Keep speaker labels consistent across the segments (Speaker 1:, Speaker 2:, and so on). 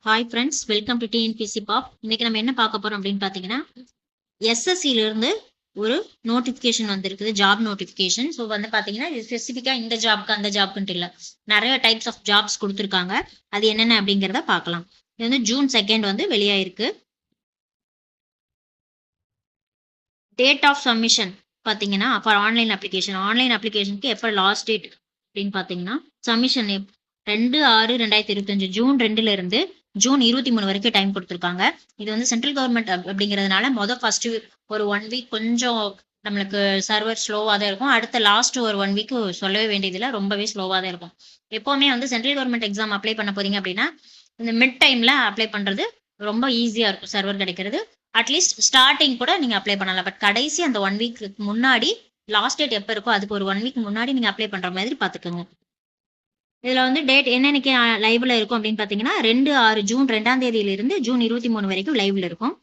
Speaker 1: Hi friends, welcome to TNPC pop. இன்னைக்கு நம்ம என்ன பார்க்க போறோம் அப்படின்னு பார்த்தீங்கன்னா, எஸ்எஸ்சில இருந்து ஒரு நோட்டிஃபிகேஷன் வந்திருக்குது, ஜாப் நோட்டிஃபிகேஷன். ஸோ வந்து பார்த்தீங்கன்னா, இது ஸ்பெசிஃபிக்காக இந்த ஜாப்க்கு அந்த ஜாப்க்குன்ட்டு இல்லை, நிறைய டைப்ஸ் ஆஃப் ஜாப்ஸ் கொடுத்துருக்காங்க. அது என்னென்ன அப்படிங்கிறத பார்க்கலாம். இது வந்து June 2 வந்து வெளியாயிருக்கு. டேட் ஆஃப் சப்மிஷன் பார்த்தீங்கன்னா, ஃபார் ஆன்லைன் அப்ளிகேஷனுக்கு எப்போ லாஸ்ட் டேட் அப்படின்னு பார்த்தீங்கன்னா, சப்மிஷன் 2/6/2025 June 2ல இருந்து June 23 வரைக்கும் டைம் கொடுத்துருக்காங்க. இது வந்து சென்ட்ரல் கவர்மெண்ட் அப்படிங்கிறதுனால ஃபர்ஸ்ட் ஒரு 1 வீக் கொஞ்சம் நம்மளுக்கு சர்வர் ஸ்லோவாக தான் இருக்கும். அடுத்த லாஸ்ட் ஒரு 1 வீக் சொல்லவே வேண்டியதில்லை, ரொம்பவே ஸ்லோவாக தான் இருக்கும். எப்போவுமே வந்து சென்ட்ரல் கவர்மெண்ட் எக்ஸாம் அப்ளை பண்ண போறீங்க அப்படின்னா, இந்த மிட் டைம்ல அப்ளை பண்றது ரொம்ப ஈஸியா இருக்கும் சர்வர் கிடைக்கிறது. அட்லீஸ்ட் ஸ்டார்டிங் கூட நீங்க அப்ளை பண்ணலாம். பட் கடைசி அந்த 1 வீக் முன்னாடி, லாஸ்ட் டேட் எப்போ இருக்கோ அதுக்கு ஒரு 1 வீக் முன்னாடி நீங்க அப்ளை பண்ற மாதிரி பாத்துக்கோங்க. இதுல வந்து டேட் என்னன்னைக்கு லைவ்ல இருக்கும் அப்படின்னு பாத்தீங்கன்னா, 2/6 June 2 இருந்து June 23 வரைக்கும் லைவ்ல இருக்கும்.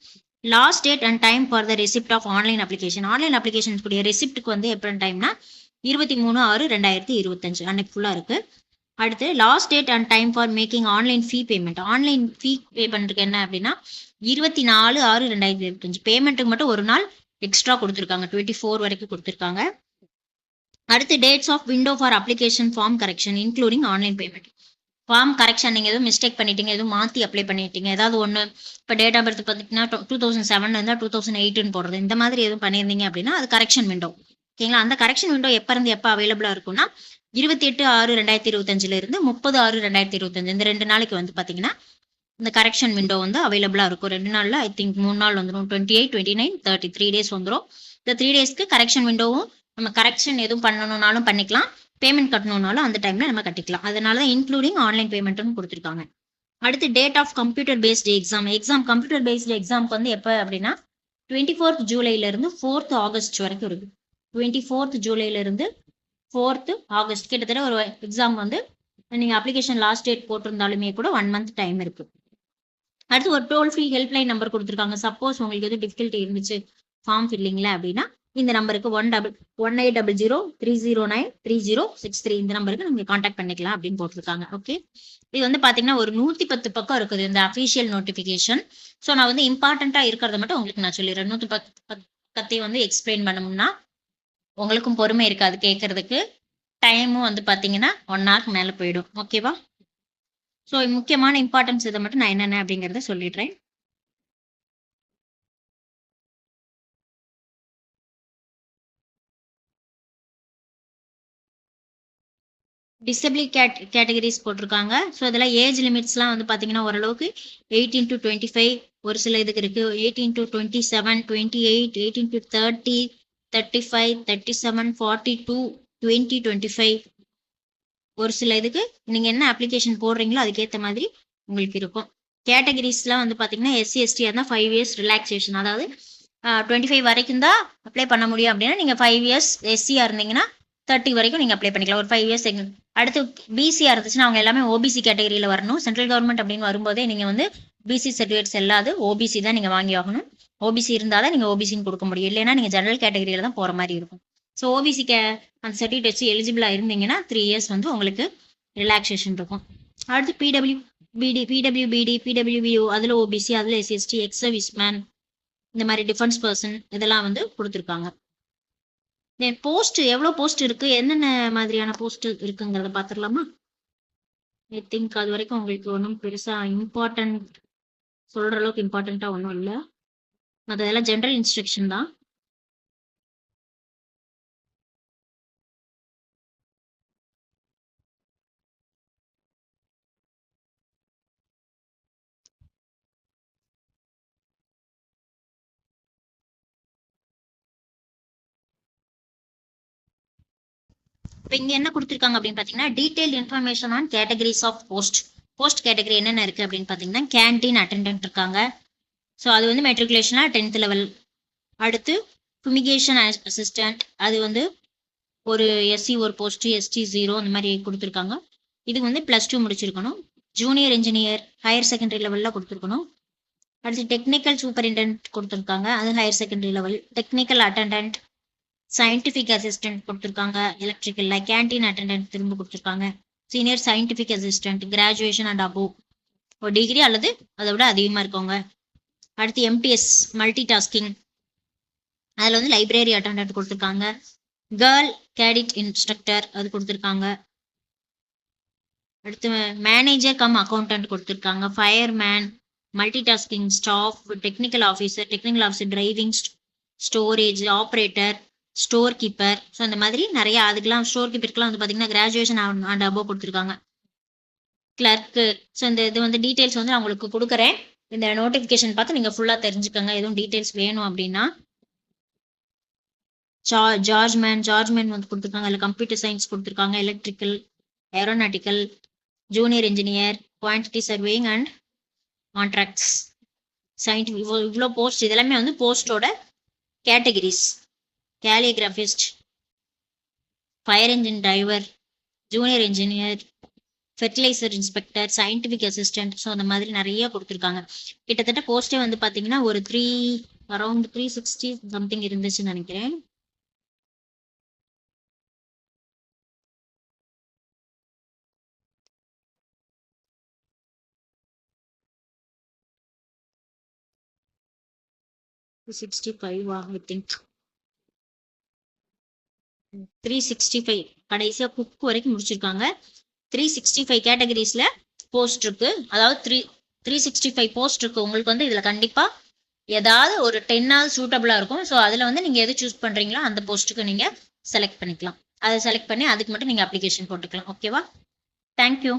Speaker 1: Last date and time for the receipt of online application கூடிய ரெசிப்டுக்கு வந்து எப்போ டைம்னா 23/6/2025 அன்னைக்கு ஃபுல்லா இருக்கு. அடுத்து last date and time for making online fee payment. Online fee pay பண்றதுக்கு என்ன அப்படின்னா 24/6/2025. பேமெண்ட்டுக்கு மட்டும் ஒரு நாள் எக்ஸ்ட்ரா கொடுத்துருக்காங்க, 24 வரைக்கும் கொடுத்துருக்காங்க. அடுத்து dates of window for application form correction including online payment. Form correction நீங்கள் எதுவும் மிஸ்டேக் பண்ணிட்டீங்க, எதுவும் மாற்றி அப்ளை பண்ணிட்டீங்க, ஏதாவது ஒன்று இப்போ டேட் ஆஃப் பர்த் பார்த்தீங்கன்னா 2007 இருந்தால் 2008 போடுறது, இந்த மாதிரி எதுவும் பண்ணியிருந்தீங்க அப்படின்னா அது கரெக்ஷன் விண்டோ. ஓகேங்களா? அந்த கரெக்ஷன் விண்டோ எப்போ இருந்து எப்போ அவைலபிளாக இருக்கும்னா 28/6/2025 இருந்து 30/6/2025 இந்த 2 நாளைக்கு வந்து பார்த்தீங்கன்னா இந்த கரெக்ஷன் விண்டோ வந்து அவைலபிளாக இருக்கும். 2 நாளில் ஐ திங்க் 3 நாள் வந்துடும், 28, 29, 30 3 டேஸ் வந்துடும். இந்த 3 டேஸ்க்கு கரெக்ஷன் விண்டோவும் நம்ம கரெக்ஷன் எதுவும் பண்ணணும்னாலும் பண்ணிக்கலாம், பேமெண்ட் கட்டணும்னாலும் அந்த டைம்ல நம்ம கட்டிக்கலாம். அதனால தான் இன்க்ளூடிங் ஆன்லைன் பேமெண்ட்னு கொடுத்துருக்காங்க. அடுத்து date of computer based computer based எக்ஸாம்க்கு வந்து எப்போ அப்படின்னா 24th ஜூலைல இருந்து 4th ஆகஸ்ட் வரைக்கும் இருக்கு. 24th ஜூலைல இருந்து 4th ஆகஸ்ட் கிட்டத்தட்ட ஒரு எக்ஸாம் வந்து நீங்க அப்ளிகேஷன் லாஸ்ட் டேட் போட்டிருந்தாலுமே கூட 1 month டைம் இருக்கு. அடுத்து ஒரு டோல் ஃப்ரீ ஹெல்ப்லைன் நம்பர் கொடுத்துருக்காங்க. சப்போஸ் உங்களுக்கு எதுவும் டிஃபிகல்ட்டி இருந்துச்சு ஃபார்ம் ஃபில்லிங்ல அப்படின்னா இந்த நம்பருக்கு 1800-309-3063 இந்த நம்பருக்கு நீங்க கான்டாக்ட் பண்ணிக்கலாம் அப்படின்னு போட்டிருக்காங்க. ஓகே, இது வந்து பாத்தீங்கன்னா ஒரு 110 பக்கம் இருக்குது இந்த அஃபிஷியல் நோட்டிபிகேஷன். ஸோ நான் வந்து இம்பார்ட்டண்டா இருக்கிறத மட்டும் உங்களுக்கு நான் சொல்லிடுறேன். 110 பக்கத்தையும் வந்து எக்ஸ்பிளைன் பண்ணணும்னா உங்களுக்கும் பொறுமை இருக்காது கேட்கறதுக்கு. டைமும் வந்து பாத்தீங்கன்னா 1 hour மேல போயிடும். ஓகேவா? ஸோ முக்கியமான இம்பார்ட்டன்ஸ் இதை மட்டும் நான் என்னென்ன அப்படிங்கிறத சொல்லிடுறேன். டிசபிலிட்டி கேட்டகரிஸ் போட்டிருக்காங்க. ஸோ இதெல்லாம் ஏஜ் லிமிட்ஸ்லாம் வந்து பார்த்தீங்கன்னா ஓரளவுக்கு 18 to 25 ஒரு சில இதுக்கு இருக்கு, 18 to 27, 28, 18 to 30, 35, 37, 42, 20, 25 ஒரு சில இதுக்கு நீங்க என்ன அப்ளிகேஷன் போடுறீங்களோ அதுக்கேற்ற மாதிரி உங்களுக்கு இருக்கும். கேட்டகரிஸ்லாம் வந்து பார்த்தீங்கன்னா SC/ST இருந்தால் 5 years ரிலாக்ஸேஷன், அதாவது 25 வரைக்கும் தான் அப்ளை பண்ண முடியும் அப்படின்னா நீங்க 5 years SC-யா இருந்தீங்கன்னா 30 வரைக்கும் நீங்க அப்ளை பண்ணிக்கலாம், ஒரு 5 years. அடுத்து பிசியா இருந்துச்சுன்னா அவங்க எல்லாமே ஓபிசி கேட்டகரியில வரணும். சென்ட்ரல் கவர்மெண்ட் அப்படின்னு வரும்போதே நீங்க வந்து பிசி சர்டிஃபிகேட்ஸ் எல்லாது ஓபிசி தான் நீங்க வாங்கி ஆகணும். ஓபிசி இருந்தாதான் நீங்க ஓபிசின்னு கொடுக்க முடியும், இல்லைன்னா நீங்க ஜெனரல் கேட்டகரியில தான் போற மாதிரி இருக்கும். ஸோ ஓபிசி அந்த சர்டிஃபிகேட் வச்சு எலிஜிபிளா இருந்தீங்கன்னா 3 years வந்து உங்களுக்கு ரிலாக்ஸேஷன் இருக்கும். அடுத்து பிடபிள்யூபிடி, அதுல ஓபிசி, அதுல SC/ST, எக்ஸ் சர்வீஸ்மேன், இந்த மாதிரி டிஃபென்ஸ் பர்சன் இதெல்லாம் வந்து கொடுத்துருக்காங்க. போஸ்ட் எவ்வளவு போஸ்ட் இருக்கு, என்னென்ன மாதிரியான போஸ்ட் இருக்குங்கிறத பாத்துடலாமா? ஐ திங்க் அது வரைக்கும் உங்களுக்கு ஒன்றும் பெருசா இம்பார்ட்டன்ட் சொல்ற அளவுக்கு இம்பார்ட்டண்டா ஒன்றும் இல்லை, அதெல்லாம் ஜெனரல் இன்ஸ்ட்ரக்ஷன் தான். இப்போ இங்க என்ன கொடுத்துருக்காங்க அப்படின்னு பாத்தீங்கன்னா detail information on categories of post category என்னென்ன இருக்கு அப்படின்னு பாத்தீங்கன்னா கேன்டீன் அட்டெண்டன்ட் இருக்காங்க. ஸோ அது வந்து மெட்ரிகுலேஷனா 10th level. அடுத்து ஃபுமிகேஷன் அசிஸ்டன்ட், அது வந்து ஒரு SC ஒரு போஸ்ட், ST 0 அந்த மாதிரி கொடுத்துருக்காங்க. இது வந்து +2 முடிச்சிருக்கணும். ஜூனியர் இன்ஜினியர் ஹையர் செகண்டரி லெவல்ல கொடுத்துருக்கணும். அடுத்து டெக்னிக்கல் சூப்பரிண்டென்ட் கொடுத்துருக்காங்க, அது higher secondary level. Technical attendant, scientific assistant கொடுத்துருக்காங்க எலக்ட்ரிக்கல்ல. கேன்டீன் அட்டெண்டன்ட் திரும்ப கொடுத்துருக்காங்க. Senior scientific assistant graduation and above. ஒரு டிகிரி அல்லது அதை விட அதிகமாக இருக்கவங்க. அடுத்து எம்டிஎஸ் மல்டி டாஸ்கிங், அதில் வந்து லைப்ரரி அட்டண்டன்ட் கொடுத்துருக்காங்க. கேர்ள் கேடிட் இன்ஸ்ட்ரக்டர் அது கொடுத்துருக்காங்க. அடுத்து மேனேஜர் கம் அக்கௌண்டன்ட் கொடுத்துருக்காங்க. Fireman, multi tasking staff, technical officer driving, storage operator, store keeper. So அந்த மாதிரி நிறைய அதுக்கெல்லாம் ஸ்டோர் கீப்பருக்குலாம் வந்து பார்த்தீங்கன்னா கிராஜுவேஷன் அண்ட் அபோவ் கொடுத்துருக்காங்க. கிளர்க்கு. ஸோ இந்த இது வந்து டீட்டெயில்ஸ் வந்து நான் உங்களுக்கு கொடுக்குறேன். இந்த நோட்டிஃபிகேஷன் பார்த்து நீங்கள் ஃபுல்லாக தெரிஞ்சுக்கோங்க. எதுவும் டீட்டெயில்ஸ் வேணும் அப்படின்னா. ஜார்ஜ்மேன் வந்து கொடுத்துருக்காங்க. அதில் கம்ப்யூட்டர் சயின்ஸ் கொடுத்துருக்காங்க. Electrical, aeronautical, junior engineer, quantity surveying and contracts, scientific. இவ்வளோ போஸ்ட், இதெல்லாமே வந்து போஸ்டோட categories. Calligraphist, fire engine driver, junior engineer, fertiliser inspector, scientific assistant. So அந்த மாதிரி நிறைய கொடுத்துருக்காங்க. கிட்டத்தட்ட போஸ்டே வந்து பார்த்தீங்கன்னா ஒரு அரௌண்ட் 360 சம்திங் இருந்துச்சுன்னு நினைக்கிறேன். I think 365 கடைசியா குக் வரைக்கும் முடிச்சிருக்காங்க. 365 கேட்டகரிஸ்ல போஸ்ட் இருக்கு. அதாவது 365 போஸ்ட் இருக்கு. உங்களுக்கு வந்து இதுல கண்டிப்பா ஏதாவது ஒரு 10 சூட்டபிளா இருக்கும். ஸோ அதுல வந்து நீங்க எது சூஸ் பண்றீங்களோ அந்த போஸ்ட்டுக்கு நீங்க செலக்ட் பண்ணிக்கலாம். அதை செலக்ட் பண்ணி அதுக்கு மட்டும் நீங்க அப்ளிகேஷன் போட்டுக்கலாம். ஓகேவா? தேங்க்யூ.